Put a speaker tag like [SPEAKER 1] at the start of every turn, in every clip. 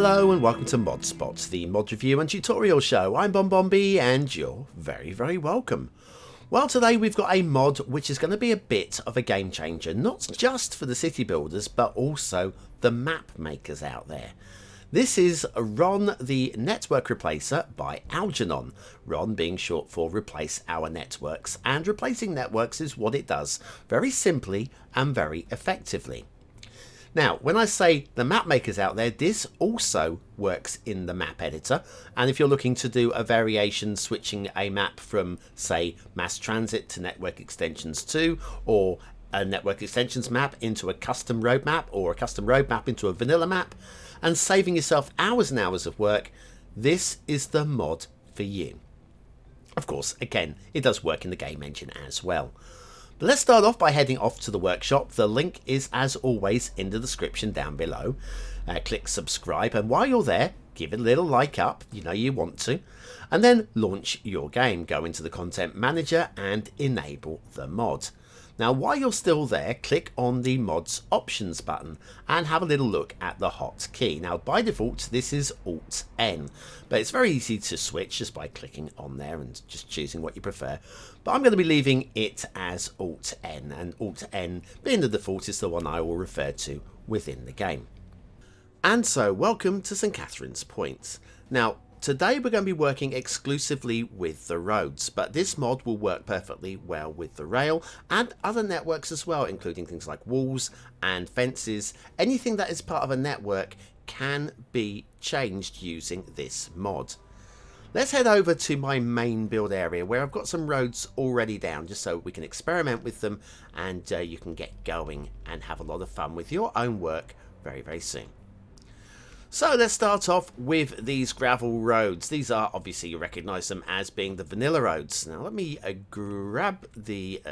[SPEAKER 1] Hello and welcome to Mod Spots, the mod review and tutorial show. I'm BonBonB and you're very welcome. Well, today we've got a mod which is going to be a bit of a game changer, not just for the city builders but also the map makers out there. This is Ron the Network Replacer by Algernon, Ron being short for Replace Our Networks, and replacing networks is what it does, very simply and very effectively. Now, when I say the map makers out there, this also works in the map editor, and if you're looking to do a variation switching a map from, say, mass transit to network extensions 2, or a network extensions map into a custom road map, or a custom road map into a vanilla map, and saving yourself hours and hours of work, this is the mod for you. Of course, again, it does work in the game engine as well. But let's start off by heading off to the workshop. The link is, as always, in the description down below. Click subscribe, and while you're there, give it a little like up, you know you want to, and then launch your game. Go into the content manager and enable the mod. Now, while you're still there, click on the mods options button and have a little look at the hotkey. Now, by default, this is Alt N, but it's very easy to switch just by clicking on there and just choosing what you prefer. But I'm going to be leaving it as Alt N, and Alt N being the default is the one I will refer to within the game. And so, welcome to St. Catherine's Point. Now, today we're going to be working exclusively with the roads, but this mod will work perfectly well with the rail and other networks as well, including things like walls and fences. Anything that is part of a network can be changed using this mod. Let's head over to my main build area where I've got some roads already down, just so we can experiment with them and you can get going and have a lot of fun with your own work very soon. So let's start off with these gravel roads. These are, obviously, you recognise them as being the vanilla roads. Now let me grab the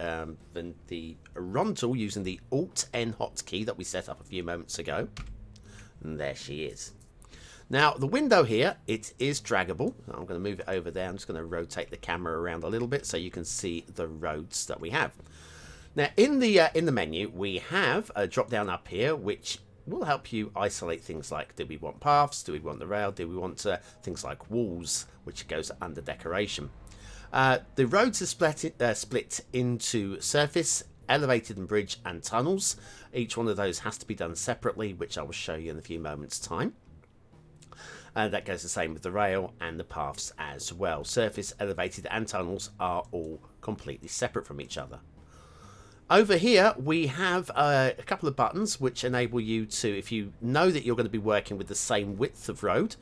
[SPEAKER 1] Ron tool using the Alt-N hotkey that we set up a few moments ago. And there she is. Now the window here, it is draggable. I'm going to move it over there. I'm just going to rotate the camera around a little bit so you can see the roads that we have. Now in the menu, we have a drop down up here, which will help you isolate things like, do we want paths, do we want the rail, do we want things like walls, which goes under decoration. The roads are split into surface, elevated and bridge, and tunnels. Each one of those has to be done separately, which I will show you in a few moments time. That goes the same with the rail and the paths as well. Surface, elevated and tunnels are all completely separate from each other. Over here we have a couple of buttons which enable you to, if you know that you're going to be working with the same width of road,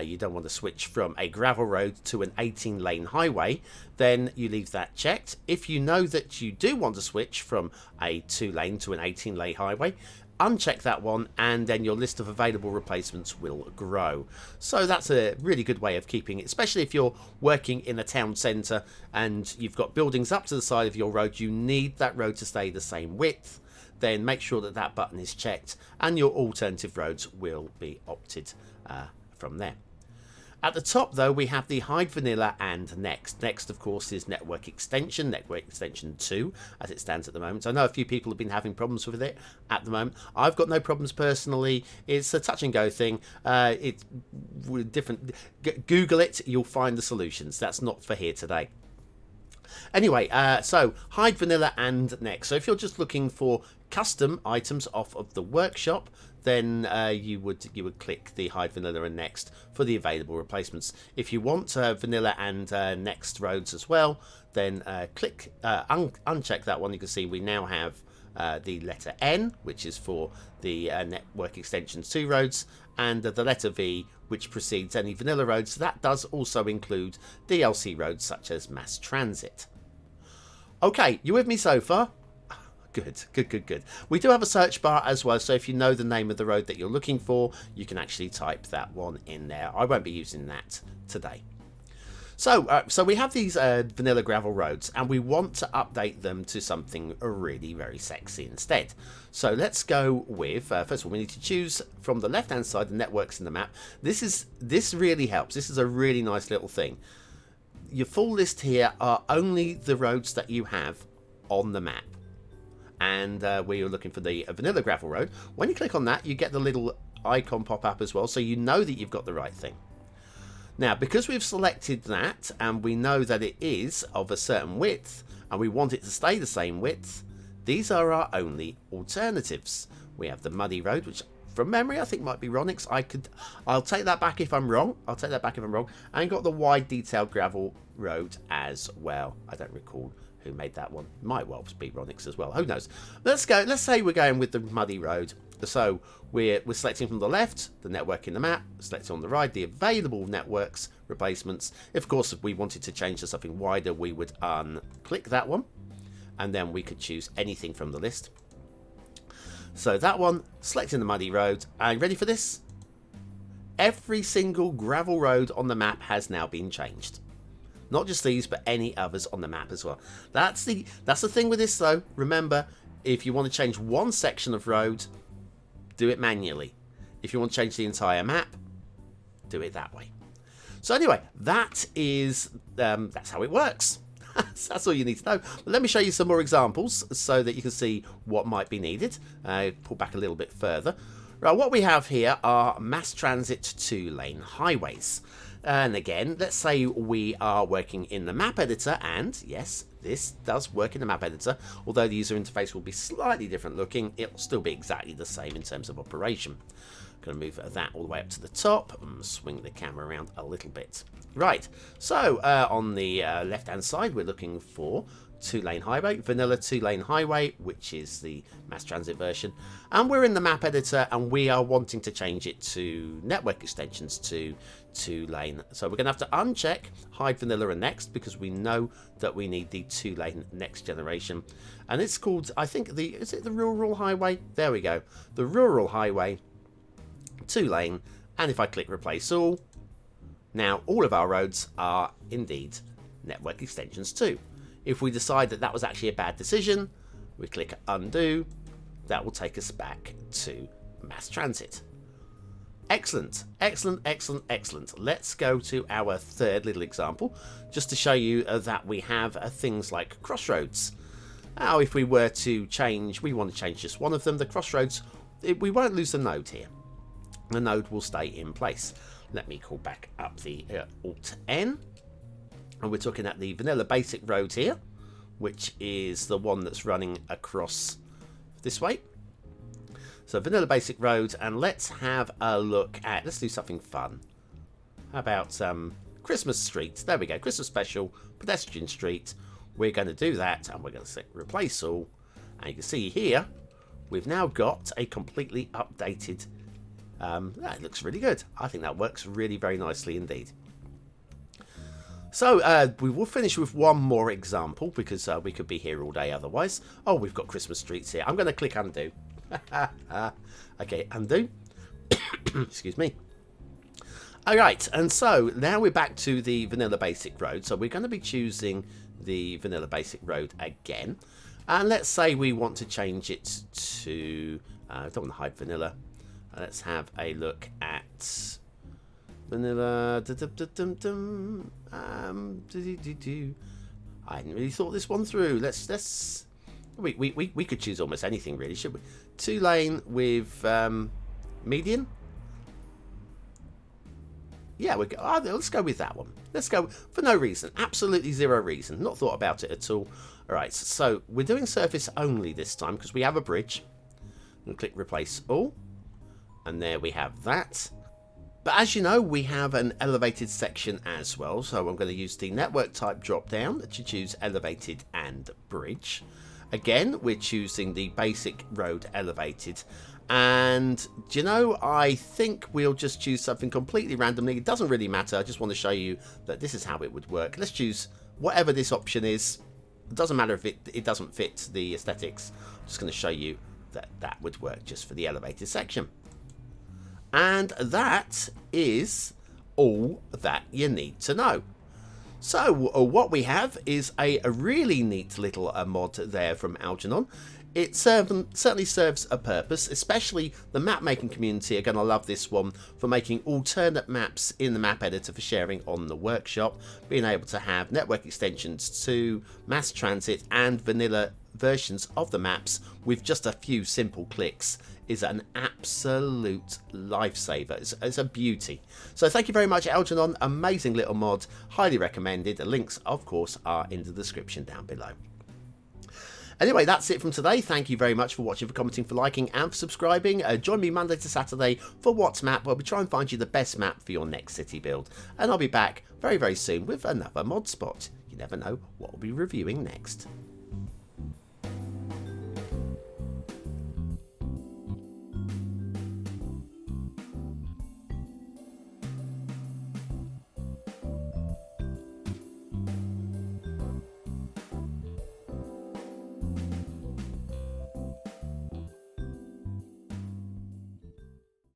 [SPEAKER 1] you don't want to switch from a gravel road to an 18-lane highway, then you leave that checked. If you know that you do want to switch from a 2-lane to an 18-lane highway, uncheck that one, and then your list of available replacements will grow. So that's a really good way of keeping it, especially if you're working in a town centre and you've got buildings up to the side of your road. You need that road to stay the same width. Then make sure that that button is checked and your alternative roads will be opted from there. At the top, though, we have the hide vanilla and next. Next, of course, is network extension 2, as it stands at the moment. So I know a few people have been having problems with it at the moment. I've got no problems personally. It's a touch and go thing. It's different. Google it, you'll find the solutions. That's not for here today. Anyway, so hide vanilla and next. So if you're just looking for custom items off of the workshop, then you would click the hide vanilla and next for the available replacements. If you want vanilla and next roads as well, then click uncheck that one. You can see we now have the letter N, which is for the network extensions 2 roads, and the letter V, which precedes any vanilla roads. That does also include DLC roads such as mass transit. Okay, you with me so far? Good. We do have a search bar as well, so if you know the name of the road that you're looking for, you can actually type that one in there. I won't be using that today. So we have these vanilla gravel roads, and we want to update them to something really very sexy instead. So let's go with, first of all, we need to choose from the left-hand side the networks in the map. This really helps. This is a really nice little thing. Your full list here are only the roads that you have on the map. And where you're looking for the vanilla gravel road, when you click on that, you get the little icon pop up as well, so you know that you've got the right thing. Now, because we've selected that and we know that it is of a certain width and we want it to stay the same width, these are our only alternatives. We have the muddy road, which from memory I think might be Ronix. I'll take that back if I'm wrong. And got the wide detailed gravel road as well. I don't recall who made that one. Might well be Ronix as well. Who knows? Let's go. Let's say we're going with the muddy road. So we're selecting from the left the network in the map, selecting on the right the available networks replacements. Of course, if we wanted to change to something wider, we would unclick that one, and then we could choose anything from the list. So that one, selecting the muddy road. Are you ready for this? Every single gravel road on the map has now been changed. Not just these, but any others on the map as well. That's the thing with this though. Remember, if you want to change one section of road, do it manually. If you want to change the entire map, do it that way. So anyway, that is that's how it works. That's all you need to know. But let me show you some more examples so that you can see what might be needed. Pull back a little bit further. Right, what we have here are mass transit 2-lane highways. And again, let's say we are working in the map editor, and yes, this does work in the map editor. Although the user interface will be slightly different looking, it'll still be exactly the same in terms of operation. Going to move that all the way up to the top and swing the camera around a little bit. Right, so on the left hand side we're looking for 2-lane highway, vanilla 2-lane highway, which is the mass transit version, and we're in the map editor and we are wanting to change it to network extensions to 2-lane. So we're going to have to uncheck hide vanilla and next, because we know that we need the 2-lane next generation, and it's called, I think, is it the rural highway? There we go, the rural highway 2-lane. And if I click replace all, now all of our roads are indeed network extensions too. If we decide that that was actually a bad decision, we click undo. That will take us back to mass transit. Excellent, excellent, excellent, excellent. Let's go to our third little example, just to show you that we have things like crossroads. Now, if we were to change, we want to change just one of them, the crossroads, we won't lose the node here. The node will stay in place. Let me call back up the Alt-N. And we're talking at the vanilla basic road here, which is the one that's running across this way. So vanilla basic road, and let's have a look at, let's do something fun. How about Christmas Street? There we go, Christmas Special, Pedestrian Street. We're going to do that, and we're going to say replace all. And you can see here, we've now got a completely updated, that looks really good. I think that works really very nicely indeed. So we will finish with one more example, because we could be here all day otherwise. Oh, we've got Christmas streets here. I'm going to click undo. Okay, undo. Excuse me. Alright, and so now we're back to the vanilla basic road. So we're going to be choosing the vanilla basic road again. And let's say we want to change it to, I don't want to hide vanilla. Let's have a look at vanilla. I hadn't really thought this one through. We could choose almost anything really, should we? 2-lane with median. Yeah, let's go with that one. Let's go for no reason, absolutely zero reason. Not thought about it at all. All right, so we're doing surface only this time because we have a bridge. And click replace all, and there we have that. But as you know, we have an elevated section as well, so I'm going to use the network type drop down to choose elevated and bridge. Again, we're choosing the basic road elevated, and do you know, I think we'll just choose something completely randomly. It doesn't really matter, I just want to show you that this is how it would work. Let's choose whatever this option is. It doesn't matter if it doesn't fit the aesthetics. I'm just going to show you that that would work just for the elevated section. And that is all that you need to know. So what we have is a really neat little mod there from Algernon. It certainly serves a purpose, especially the map making community are going to love this one for making alternate maps in the map editor for sharing on the workshop, being able to have network extensions to mass transit and vanilla versions of the maps with just a few simple clicks is an absolute lifesaver. It's a beauty. So thank you very much, Algernon. Amazing little mod. Highly recommended. The links, of course, are in the description down below. Anyway, that's it from today. Thank you very much for watching, for commenting, for liking and for subscribing. Join me Monday to Saturday for What's Map, where we try and find you the best map for your next city build. And I'll be back very, very soon with another mod spot. You never know what we'll be reviewing next.